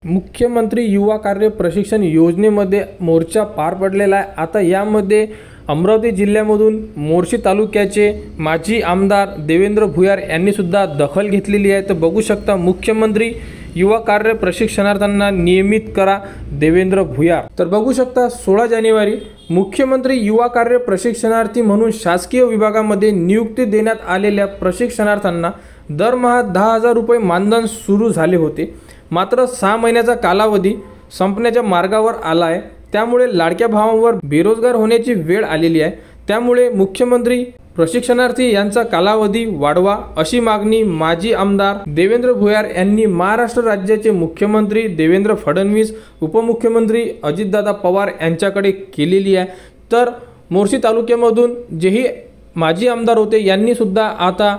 मुख्यमंत्री युवा कार्य प्रशिक्षण योजनेमध्ये मोर्चा पार पडलेला आहे। आता यामध्ये अमरावती जिल्ह्यामधून मोर्शी तालुक्याचे माजी आमदार देवेंद्र भुयार यांनी सुद्धा दखल घेतलेली आहे। तर बघू शकता मुख्यमंत्री युवा कार्य प्रशिक्षणार्थींना नियमित करा देवेंद्र भुयार। तर बघू शकता 16 जानेवारी मुख्यमंत्री युवा कार्य प्रशिक्षणार्थी म्हणून शासकीय विभागामध्ये नियुक्ती देण्यात आलेल्या प्रशिक्षणार्थींना दरमहा 10,000 रुपये मानधन सुरू झाले होते। मात्र 6 महिन्याचा कालावधी संपण्याच्या मार्गावर आला आहे। त्यामुळे लाडक्या भावांवर बेरोजगार होण्याची वेळ आलेली आहे। त्यामुळे मुख्यमंत्री प्रशिक्षणार्थी यांचा कालावधी वाढवा अशी मागणी माजी आमदार देवेंद्र भुयार यांनी महाराष्ट्र राज्याचे मुख्यमंत्री देवेंद्र फडणवीस, उपमुख्यमंत्री अजितदादा पवार यांच्याकडे केलेली आहे। तर मोर्शी तालुक्यामधून जेही माजी आमदार होते यांनी सुद्धा आता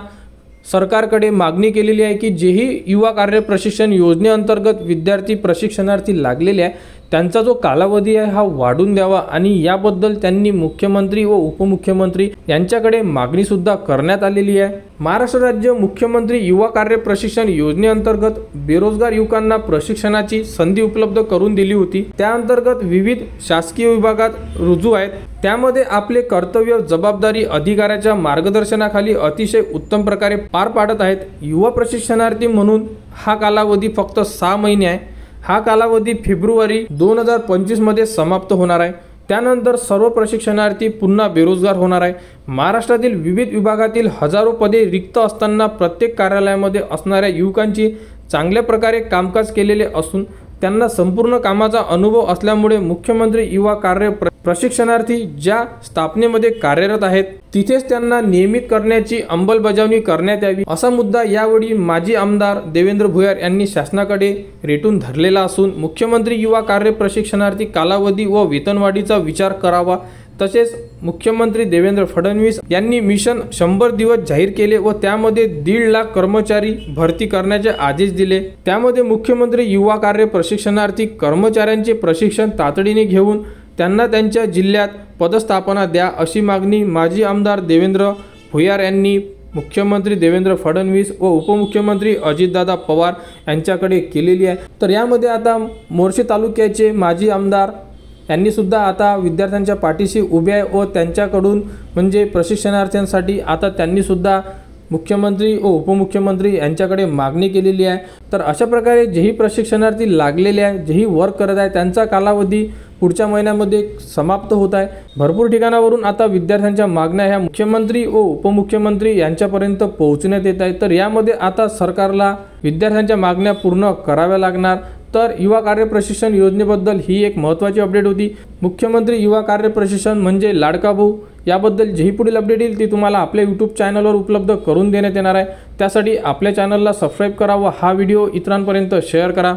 सरकारकडे मागणी केलेली आहे की जेही युवा कार्य प्रशिक्षण योजनेअंतर्गत विद्यार्थी प्रशिक्षणार्थी लागलेले आहे त्यांचा जो कालावधी आहे हा वाढून द्यावा आणि याबद्दल त्यांनी मुख्यमंत्री व उपमुख्यमंत्री यांच्याकडे मागणी सुद्धा करण्यात आलेली आहे। महाराष्ट्र राज्य मुख्यमंत्री युवा कार्य प्रशिक्षण योजनेअंतर्गत बेरोजगार युवकांना प्रशिक्षणाची संधी उपलब्ध करून दिली होती। त्या अंतर्गत विविध शासकीय विभागात रुजू आहेत। त्यामध्ये आपले कर्तव्य जबाबदारी अधिकाऱ्याच्या मार्गदर्शनाखाली अतिशय उत्तम प्रकारे पार पाडत आहेत। युवा प्रशिक्षणार्थी म्हणून हा कालावधी फक्त 6 महिने आहे। हा कालावधी फेब्रुवारी 2025 मध्ये समाप्त होणार आहे। त्यानंतर सर्व प्रशिक्षणार्थी पुन्हा बेरोजगार होणार आहे। महाराष्ट्रातील विविध विभागातील हजारो पदे रिक्त असताना प्रत्येक कार्यालयामध्ये असणाऱ्या युवकांची चांगल्या प्रकारे कामकाज केलेले असून त्यांना संपूर्ण कामाचा अनुभव असल्यामुळे मुख्यमंत्री युवा कार्य प्रशिक्षणार्थी ज्या स्थापनेमध्ये कार्यरत आहेत तिथेच त्यांना नियमित करण्याची अंमलबजावणी करण्यात यावी असा मुद्दा यावेळी माजी आमदार देवेंद्र भुयार यांनी शासनाकडे रेटून धरलेला असून मुख्यमंत्री युवा कार्य प्रशिक्षणार्थी कालावधी व वेतनवाढीचा विचार करावा। तसेच मुख्यमंत्री देवेंद्र फडणवीस यांनी मिशन 100 दिवस जाहीर केले व त्यामध्ये 1.5 लाख कर्मचारी भरती करण्याचे आदेश दिले। त्यामध्ये मुख्यमंत्री युवा कार्य प्रशिक्षणार्थी कर्मचाऱ्यांचे प्रशिक्षण तातडीने घेऊन त्यांना त्यांच्या जिल्ह्यात पदस्थापना द्या अशी मागणी माजी आमदार देवेंद्र भुयार यांनी मुख्यमंत्री देवेंद्र फडणवीस व उपमुख्यमंत्री अजितदादा पवार यांच्याकडे केलेली आहे। तर यामध्ये आता मोर्शी तालुक्याचे माजी आमदार यांनी सुद्धा आता विद्यार्थ्यांच्या पाठीशी उभे आहे व त्यांच्याकडून म्हणजे प्रशिक्षणार्थ्यांसाठी आता त्यांनी सुद्धा मुख्यमंत्री व उपमुख्यमंत्री यांच्याकडे मागणी केलेली आहे। तर अशा प्रकारे जेही प्रशिक्षणार्थी लागलेले आहे जेही वर्क करत आहे त्यांचा कालावधी पुढच्या महिन्यामध्ये समाप्त होत आहे। भरपूर ठिकाणावरून आता विद्यार्थ्यांच्या मागण्या ह्या मुख्यमंत्री व उपमुख्यमंत्री यांच्यापर्यंत पोहोचण्यात येत आहेत। तर यामध्ये आता सरकारला विद्यार्थ्यांच्या मागण्या पूर्ण कराव्या लागणार। तर युवा कार्य प्रशिक्षण योजनेबद्दल ही एक महत्त्वाची अपडेट होती। मुख्यमंत्री युवा कार्य प्रशिक्षण म्हणजे लाडका भाऊ याबद्दल जेही पुढील अपडेट येईल ती तुम्हाला आपल्या यूट्यूब चॅनलवर उपलब्ध करून देण्यात येणार आहे। त्यासाठी आपल्या चॅनलला सबस्क्राईब करा व हा व्हिडिओ इतरांपर्यंत शेअर करा।